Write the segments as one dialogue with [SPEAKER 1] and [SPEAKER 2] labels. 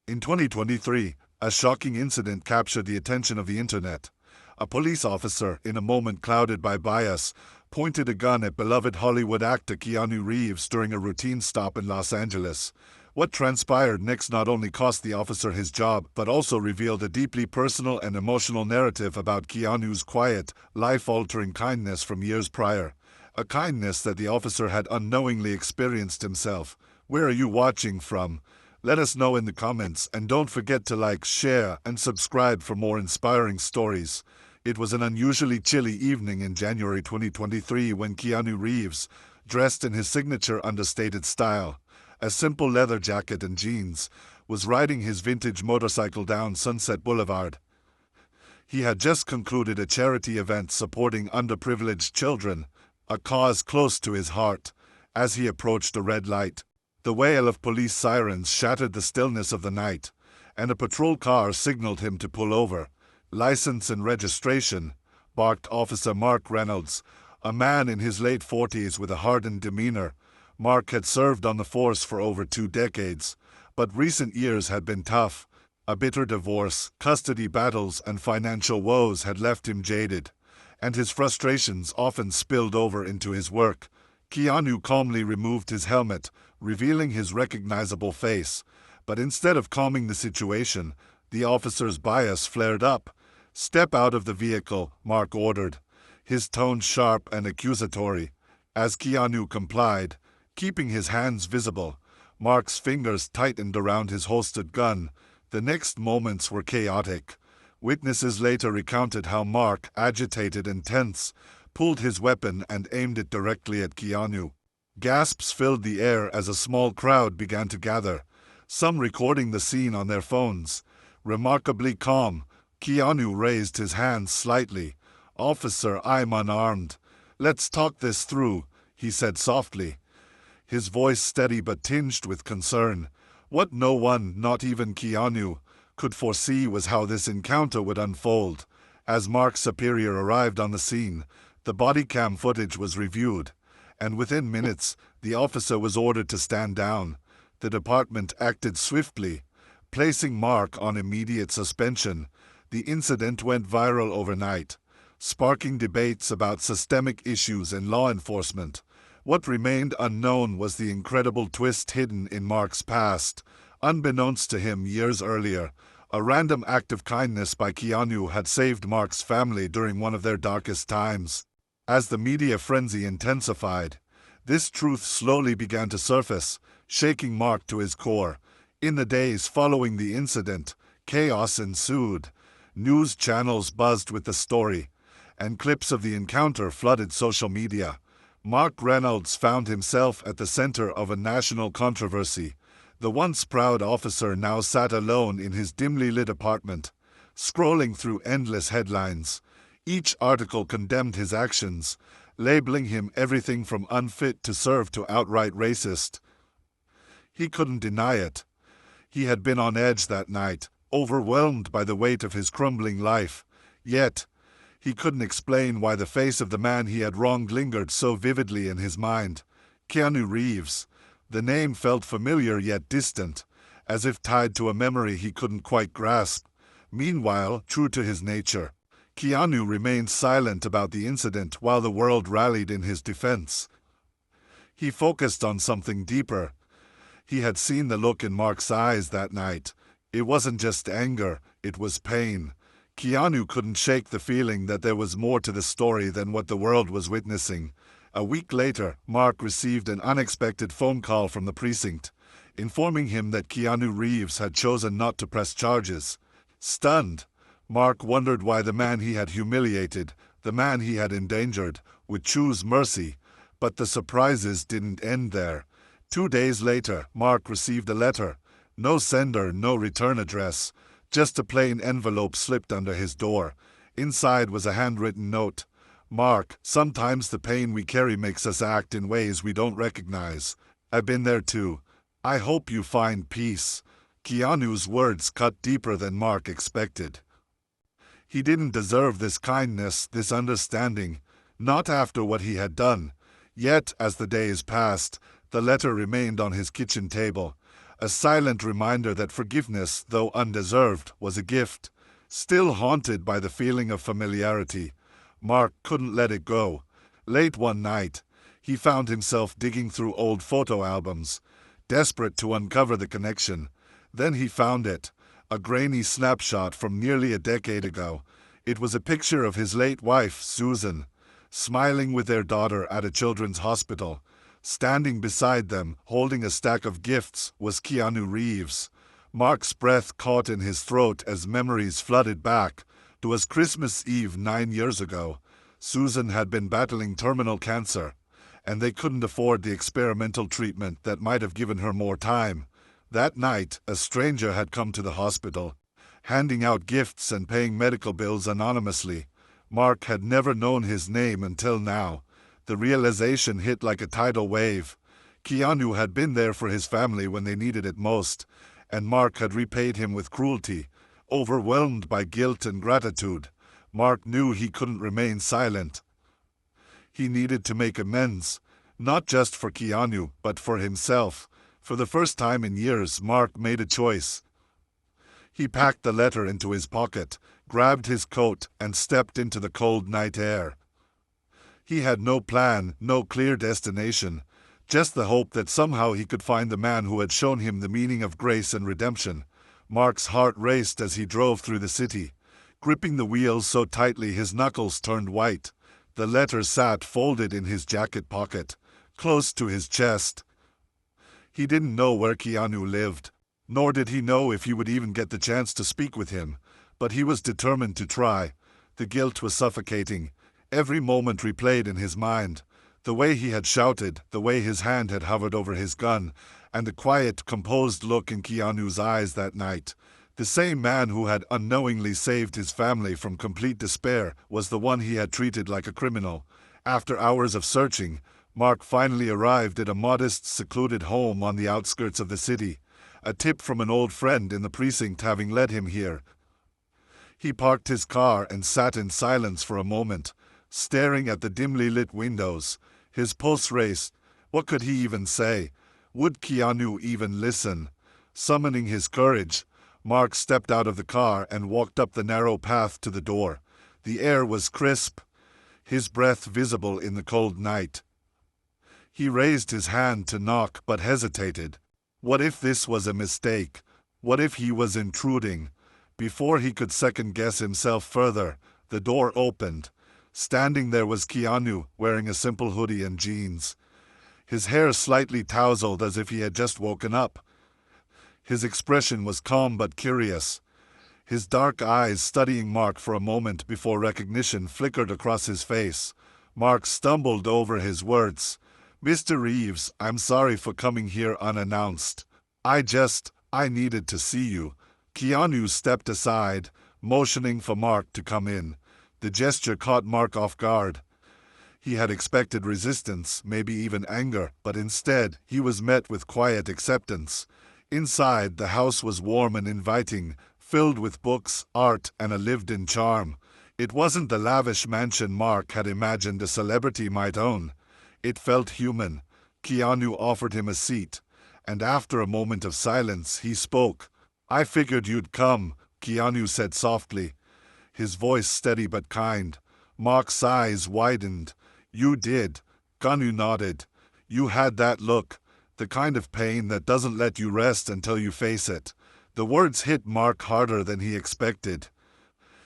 [SPEAKER 1] In 2023, a shocking incident captured the attention of the internet. A police officer, in a moment clouded by bias, pointed a gun at beloved Hollywood actor Keanu Reeves during a routine stop in Los Angeles. What transpired next not only cost the officer his job, but also revealed a deeply personal and emotional narrative about Keanu's quiet, life-altering kindness from years prior. A kindness that the officer had unknowingly experienced himself. Where are you watching from? Let us know in the comments, and don't forget to like, share, and subscribe for more inspiring stories. It was an unusually chilly evening in January 2023 when Keanu Reeves, dressed in his signature understated style, a simple leather jacket and jeans, was riding his vintage motorcycle down Sunset Boulevard. He had just concluded a charity event supporting underprivileged children, a cause close to his heart. As he approached a red light, the wail of police sirens shattered the stillness of the night, and a patrol car signaled him to pull over. "License and registration," barked Officer Mark Reynolds, a man in his late 40s with a hardened demeanor. Mark had served on the force for over 2 decades, but recent years had been tough. A bitter divorce, custody battles, and financial woes had left him jaded, and his frustrations often spilled over into his work. Keanu calmly removed his helmet, revealing his recognizable face, but instead of calming the situation, the officer's bias flared up. "Step out of the vehicle," Mark ordered, his tone sharp and accusatory. As Keanu complied, keeping his hands visible, Mark's fingers tightened around his holstered gun. The next moments were chaotic. Witnesses later recounted how Mark, agitated and tense, pulled his weapon and aimed it directly at Keanu. Gasps filled the air as a small crowd began to gather, some recording the scene on their phones. Remarkably calm, Keanu raised his hands slightly. "Officer, I'm unarmed. Let's talk this through," he said softly, his voice steady but tinged with concern. What no one, not even Keanu, could foresee was how this encounter would unfold. As Mark's superior arrived on the scene, the body cam footage was reviewed, and within minutes, the officer was ordered to stand down. The department acted swiftly, placing Mark on immediate suspension. The incident went viral overnight, sparking debates about systemic issues in law enforcement. What remained unknown was the incredible twist hidden in Mark's past. Unbeknownst to him years earlier, a random act of kindness by Keanu had saved Mark's family during one of their darkest times. As the media frenzy intensified, this truth slowly began to surface, shaking Mark to his core. In the days following the incident, chaos ensued. News channels buzzed with the story, and clips of the encounter flooded social media. Mark Reynolds found himself at the center of a national controversy. The once proud officer now sat alone in his dimly lit apartment, scrolling through endless headlines. Each article condemned his actions, labeling him everything from unfit to serve to outright racist. He couldn't deny it. He had been on edge that night, overwhelmed by the weight of his crumbling life. Yet, he couldn't explain why the face of the man he had wronged lingered so vividly in his mind. Keanu Reeves. The name felt familiar yet distant, as if tied to a memory he couldn't quite grasp. Meanwhile, true to his nature, Keanu remained silent about the incident while the world rallied in his defense. He focused on something deeper. He had seen the look in Mark's eyes that night. It wasn't just anger, it was pain. Keanu couldn't shake the feeling that there was more to the story than what the world was witnessing. A week later, Mark received an unexpected phone call from the precinct, informing him that Keanu Reeves had chosen not to press charges. Stunned, Mark wondered why the man he had humiliated, the man he had endangered, would choose mercy. But the surprises didn't end there. 2 days later, Mark received a letter. No sender, no return address. Just a plain envelope slipped under his door. Inside was a handwritten note. "Mark, sometimes the pain we carry makes us act in ways we don't recognize. I've been there too. I hope you find peace." Keanu's words cut deeper than Mark expected. He didn't deserve this kindness, this understanding, not after what he had done. Yet, as the days passed, the letter remained on his kitchen table, a silent reminder that forgiveness, though undeserved, was a gift. Still haunted by the feeling of familiarity, Mark couldn't let it go. Late one night, he found himself digging through old photo albums, desperate to uncover the connection. Then he found it, a grainy snapshot from nearly a decade ago. It was a picture of his late wife, Susan, smiling with their daughter at a children's hospital. Standing beside them, holding a stack of gifts, was Keanu Reeves. Mark's breath caught in his throat as memories flooded back. It was Christmas Eve 9 years ago. Susan had been battling terminal cancer, and they couldn't afford the experimental treatment that might have given her more time. That night, a stranger had come to the hospital, handing out gifts and paying medical bills anonymously. Mark had never known his name until now. The realization hit like a tidal wave. Keanu had been there for his family when they needed it most, and Mark had repaid him with cruelty. Overwhelmed by guilt and gratitude, Mark knew he couldn't remain silent. He needed to make amends, not just for Keanu, but for himself. For the first time in years, Mark made a choice. He packed the letter into his pocket, grabbed his coat, and stepped into the cold night air. He had no plan, no clear destination, just the hope that somehow he could find the man who had shown him the meaning of grace and redemption. Mark's heart raced as he drove through the city, gripping the wheels so tightly his knuckles turned white. The letter sat folded in his jacket pocket, close to his chest. He didn't know where Keanu lived, nor did he know if he would even get the chance to speak with him, but he was determined to try. The guilt was suffocating, every moment replayed in his mind. The way he had shouted, the way his hand had hovered over his gun, and the quiet, composed look in Keanu's eyes that night. The same man who had unknowingly saved his family from complete despair was the one he had treated like a criminal. After hours of searching, Mark finally arrived at a modest, secluded home on the outskirts of the city, a tip from an old friend in the precinct having led him here. He parked his car and sat in silence for a moment, staring at the dimly lit windows. His pulse raced. What could he even say? Would Keanu even listen? Summoning his courage, Mark stepped out of the car and walked up the narrow path to the door. The air was crisp, his breath visible in the cold night. He raised his hand to knock but hesitated. What if this was a mistake? What if he was intruding? Before he could second-guess himself further, the door opened. Standing there was Keanu, wearing a simple hoodie and jeans. His hair slightly tousled as if he had just woken up. His expression was calm but curious, his dark eyes studying Mark for a moment before recognition flickered across his face. Mark stumbled over his words. "Mr. Reeves, I'm sorry for coming here unannounced. I needed to see you." Keanu stepped aside, motioning for Mark to come in. The gesture caught Mark off guard. He had expected resistance, maybe even anger, but instead, he was met with quiet acceptance. Inside, the house was warm and inviting, filled with books, art, and a lived-in charm. It wasn't the lavish mansion Mark had imagined a celebrity might own. It felt human. Keanu offered him a seat, and after a moment of silence, he spoke. "I figured you'd come," Keanu said softly, his voice steady but kind. Mark's eyes widened. "You did." Keanu nodded. "You had that look, the kind of pain that doesn't let you rest until you face it." The words hit Mark harder than he expected.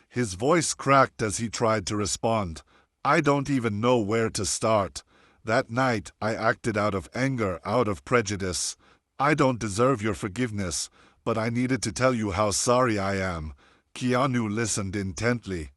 [SPEAKER 1] His voice cracked as he tried to respond. "I don't even know where to start. That night, I acted out of anger, out of prejudice. I don't deserve your forgiveness, but I needed to tell you how sorry I am." Keanu listened intently,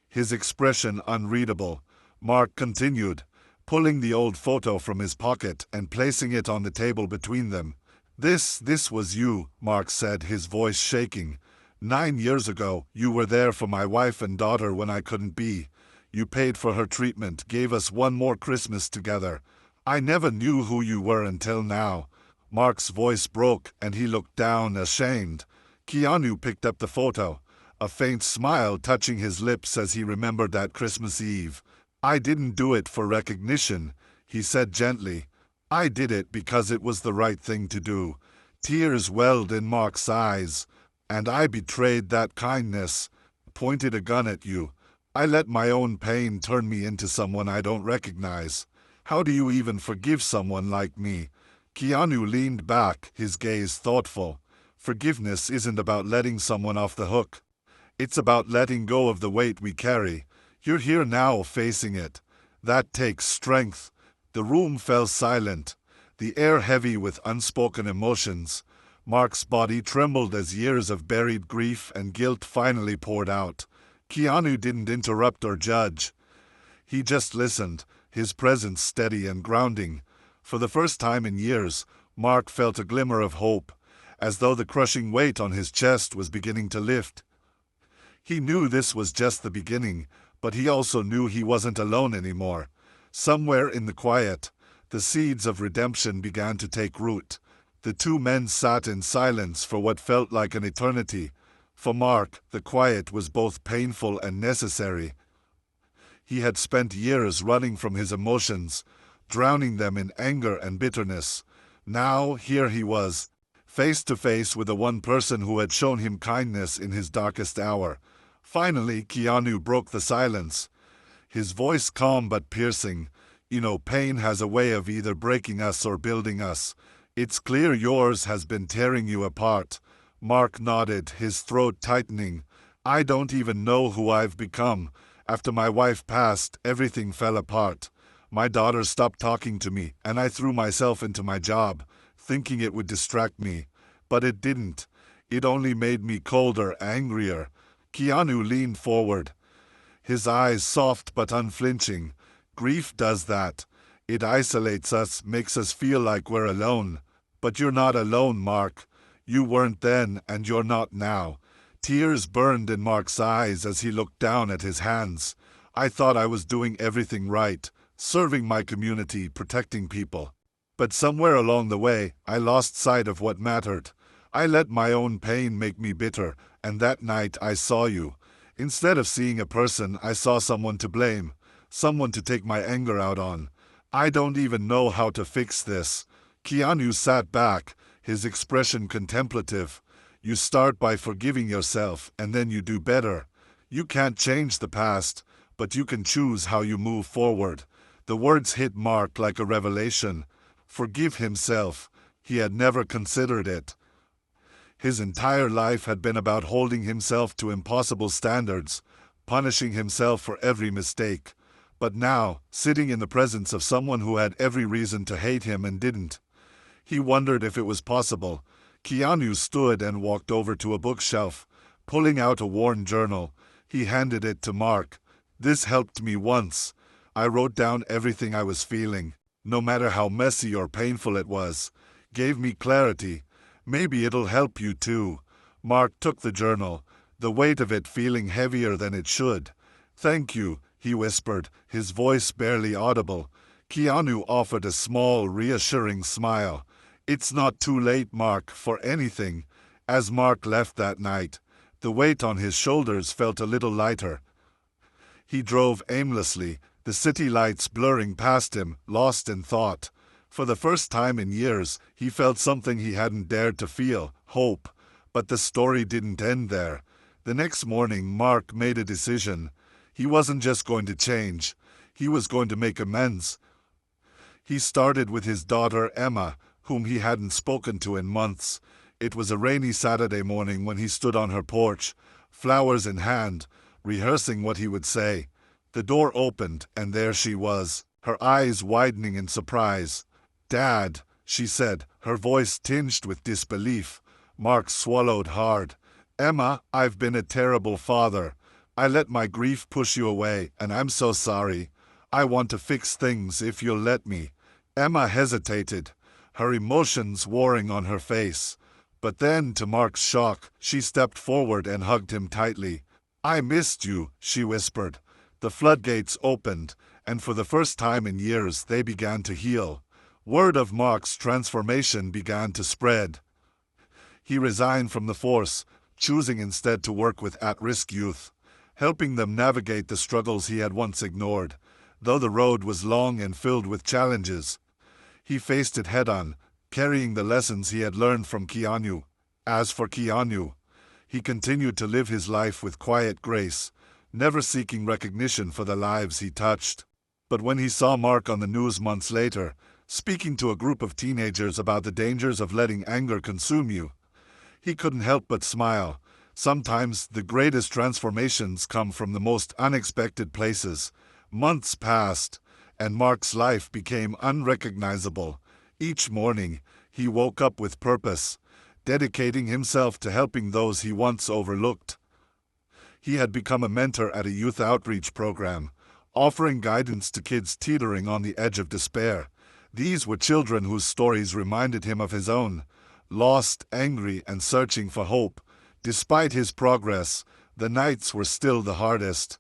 [SPEAKER 1] his expression unreadable. Mark continued, pulling the old photo from his pocket and placing it on the table between them. This was you," Mark said, his voice shaking. 9 years ago, you were there for my wife and daughter when I couldn't be. You paid for her treatment, gave us one more Christmas together. I never knew who you were until now." Mark's voice broke and he looked down, ashamed. Keanu picked up the photo, a faint smile touching his lips as he remembered that Christmas Eve. "I didn't do it for recognition," he said gently. "I did it because it was the right thing to do." Tears welled in Mark's eyes. "And I betrayed that kindness. Pointed a gun at you. I let my own pain turn me into someone I don't recognize. How do you even forgive someone like me?" Keanu leaned back, his gaze thoughtful. "Forgiveness isn't about letting someone off the hook. It's about letting go of the weight we carry. You're here now, facing it. That takes strength." The room fell silent, the air heavy with unspoken emotions. Mark's body trembled as years of buried grief and guilt finally poured out. Keanu didn't interrupt or judge. He just listened, his presence steady and grounding. For the first time in years, Mark felt a glimmer of hope, as though the crushing weight on his chest was beginning to lift. He knew this was just the beginning, but he also knew he wasn't alone anymore. Somewhere in the quiet, the seeds of redemption began to take root. The two men sat in silence for what felt like an eternity. For Mark, the quiet was both painful and necessary. He had spent years running from his emotions, drowning them in anger and bitterness. Now, here he was, face to face with the one person who had shown him kindness in his darkest hour. Finally, Keanu broke the silence, his voice calm but piercing. "You know, pain has a way of either breaking us or building us. It's clear yours has been tearing you apart." Mark nodded, his throat tightening. "I don't even know who I've become. After my wife passed, everything fell apart. My daughter stopped talking to me, and I threw myself into my job, thinking it would distract me. But it didn't. It only made me colder, angrier." Keanu leaned forward, his eyes soft but unflinching. "Grief does that. It isolates us, makes us feel like we're alone. But you're not alone, Mark. You weren't then, and you're not now." Tears burned in Mark's eyes as he looked down at his hands. "I thought I was doing everything right, serving my community, protecting people. But somewhere along the way, I lost sight of what mattered. I let my own pain make me bitter, and that night I saw you. Instead of seeing a person, I saw someone to blame, someone to take my anger out on. I don't even know how to fix this." Keanu sat back, his expression contemplative. "You start by forgiving yourself, and then you do better. You can't change the past, but you can choose how you move forward." The words hit Mark like a revelation. Forgive himself. He had never considered it. His entire life had been about holding himself to impossible standards, punishing himself for every mistake. But now, sitting in the presence of someone who had every reason to hate him and didn't, he wondered if it was possible. Keanu stood and walked over to a bookshelf, pulling out a worn journal. He handed it to Mark. "This helped me once. I wrote down everything I was feeling, no matter how messy or painful it was. Gave me clarity. Maybe it'll help you too." Mark took the journal, the weight of it feeling heavier than it should. "Thank you," he whispered, his voice barely audible. Keanu offered a small, reassuring smile. "It's not too late, Mark, for anything." As Mark left that night, the weight on his shoulders felt a little lighter. He drove aimlessly, the city lights blurring past him, lost in thought. For the first time in years, he felt something he hadn't dared to feel, hope. But the story didn't end there. The next morning, Mark made a decision. He wasn't just going to change. He was going to make amends. He started with his daughter, Emma, whom he hadn't spoken to in months. It was a rainy Saturday morning when he stood on her porch, flowers in hand, rehearsing what he would say. The door opened, and there she was, her eyes widening in surprise. "Dad," she said, her voice tinged with disbelief. Mark swallowed hard. "Emma, I've been a terrible father. I let my grief push you away, and I'm so sorry. I want to fix things if you'll let me." Emma hesitated, her emotions warring on her face. But then, to Mark's shock, she stepped forward and hugged him tightly. "I missed you," she whispered. The floodgates opened, and for the first time in years they began to heal. Word of Mark's transformation began to spread. He resigned from the force, choosing instead to work with at-risk youth, helping them navigate the struggles he had once ignored. Though the road was long and filled with challenges, he faced it head-on, carrying the lessons he had learned from Keanu. As for Keanu, he continued to live his life with quiet grace, never seeking recognition for the lives he touched. But when he saw Mark on the news months later, speaking to a group of teenagers about the dangers of letting anger consume you, he couldn't help but smile. Sometimes the greatest transformations come from the most unexpected places. Months passed, and Mark's life became unrecognizable. Each morning, he woke up with purpose, dedicating himself to helping those he once overlooked. He had become a mentor at a youth outreach program, offering guidance to kids teetering on the edge of despair. These were children whose stories reminded him of his own, lost, angry, and searching for hope. Despite his progress, the nights were still the hardest.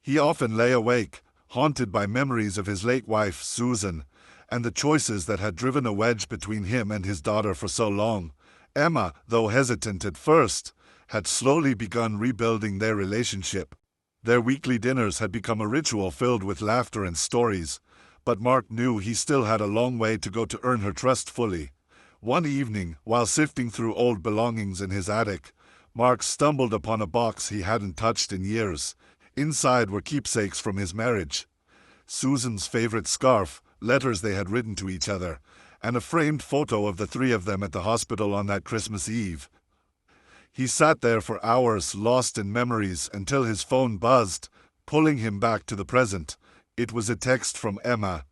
[SPEAKER 1] He often lay awake, haunted by memories of his late wife, Susan, and the choices that had driven a wedge between him and his daughter for so long. Emma, though hesitant at first, had slowly begun rebuilding their relationship. Their weekly dinners had become a ritual filled with laughter and stories, but Mark knew he still had a long way to go to earn her trust fully. One evening, while sifting through old belongings in his attic, Mark stumbled upon a box he hadn't touched in years. Inside were keepsakes from his marriage, Susan's favorite scarf, letters they had written to each other, and a framed photo of the three of them at the hospital on that Christmas Eve. He sat there for hours, lost in memories, until his phone buzzed, pulling him back to the present. It was a text from Emma.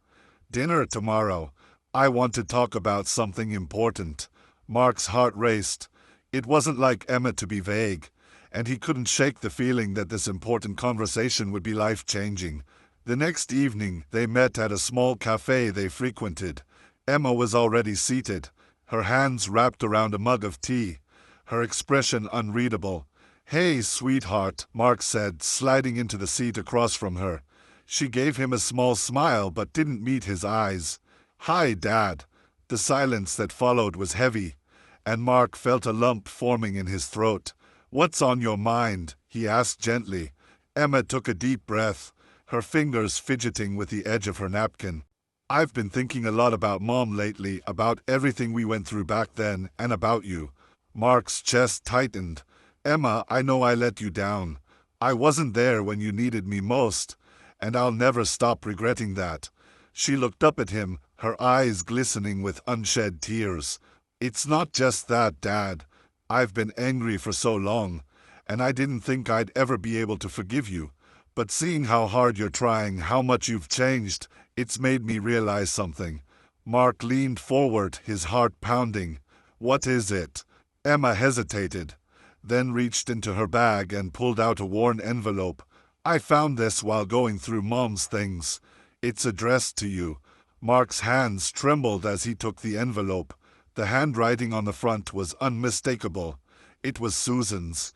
[SPEAKER 1] "Dinner tomorrow. I want to talk about something important." Mark's heart raced. It wasn't like Emma to be vague, and he couldn't shake the feeling that this important conversation would be life-changing. The next evening, they met at a small cafe they frequented. Emma was already seated, her hands wrapped around a mug of tea, her expression unreadable. "Hey, sweetheart," Mark said, sliding into the seat across from her. She gave him a small smile but didn't meet his eyes. "Hi, Dad." The silence that followed was heavy, and Mark felt a lump forming in his throat. "What's on your mind?" he asked gently. Emma took a deep breath, her fingers fidgeting with the edge of her napkin. "I've been thinking a lot about Mom lately, about everything we went through back then, and about you." Mark's chest tightened. "Emma, I know I let you down. I wasn't there when you needed me most, and I'll never stop regretting that." She looked up at him, her eyes glistening with unshed tears. "It's not just that, Dad. I've been angry for so long, and I didn't think I'd ever be able to forgive you. But seeing how hard you're trying, how much you've changed, it's made me realize something." Mark leaned forward, his heart pounding. "What is it?" Emma hesitated, then reached into her bag and pulled out a worn envelope. "I found this while going through Mom's things. It's addressed to you." Mark's hands trembled as he took the envelope. The handwriting on the front was unmistakable. It was Susan's.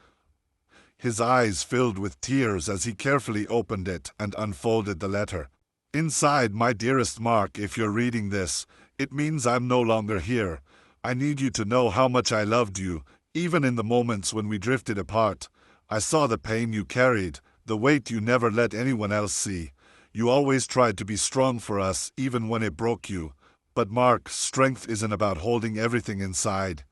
[SPEAKER 1] His eyes filled with tears as he carefully opened it and unfolded the letter. "Inside, my dearest Mark, if you're reading this, it means I'm no longer here. I need you to know how much I loved you, even in the moments when we drifted apart. I saw the pain you carried, the weight you never let anyone else see. You always tried to be strong for us, even when it broke you. But Mark, strength isn't about holding everything inside.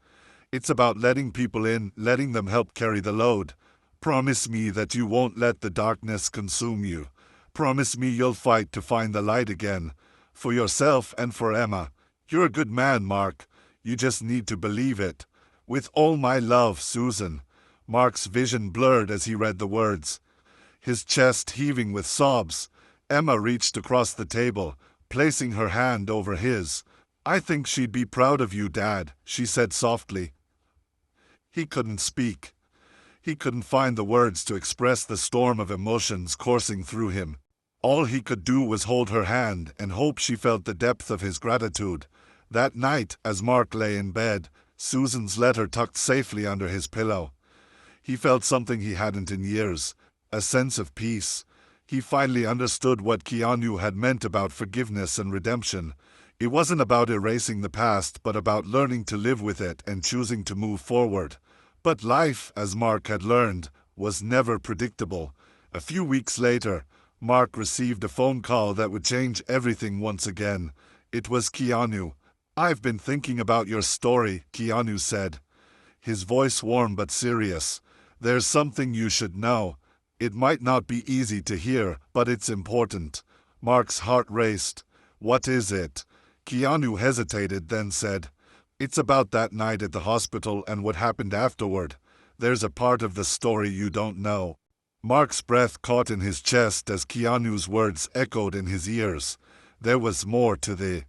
[SPEAKER 1] It's about letting people in, letting them help carry the load. Promise me that you won't let the darkness consume you. Promise me you'll fight to find the light again, for yourself and for Emma. You're a good man, Mark. You just need to believe it. With all my love, Susan." Mark's vision blurred as he read the words, his chest heaving with sobs. Emma reached across the table, placing her hand over his. "I think she'd be proud of you, Dad," she said softly. He couldn't speak. He couldn't find the words to express the storm of emotions coursing through him. All he could do was hold her hand and hope she felt the depth of his gratitude. That night, as Mark lay in bed, Susan's letter tucked safely under his pillow. He felt something he hadn't in years, a sense of peace. He finally understood what Keanu had meant about forgiveness and redemption. It wasn't about erasing the past, but about learning to live with it and choosing to move forward. But life, as Mark had learned, was never predictable. A few weeks later, Mark received a phone call that would change everything once again. It was Keanu. I've been thinking about your story, Keanu said, his voice warm but serious. There's something you should know. It might not be easy to hear, but it's important. Mark's heart raced. What is it? Keanu hesitated, then said, It's about that night at the hospital and what happened afterward. There's a part of the story you don't know. Mark's breath caught in his chest as Keanu's words echoed in his ears. There was more to the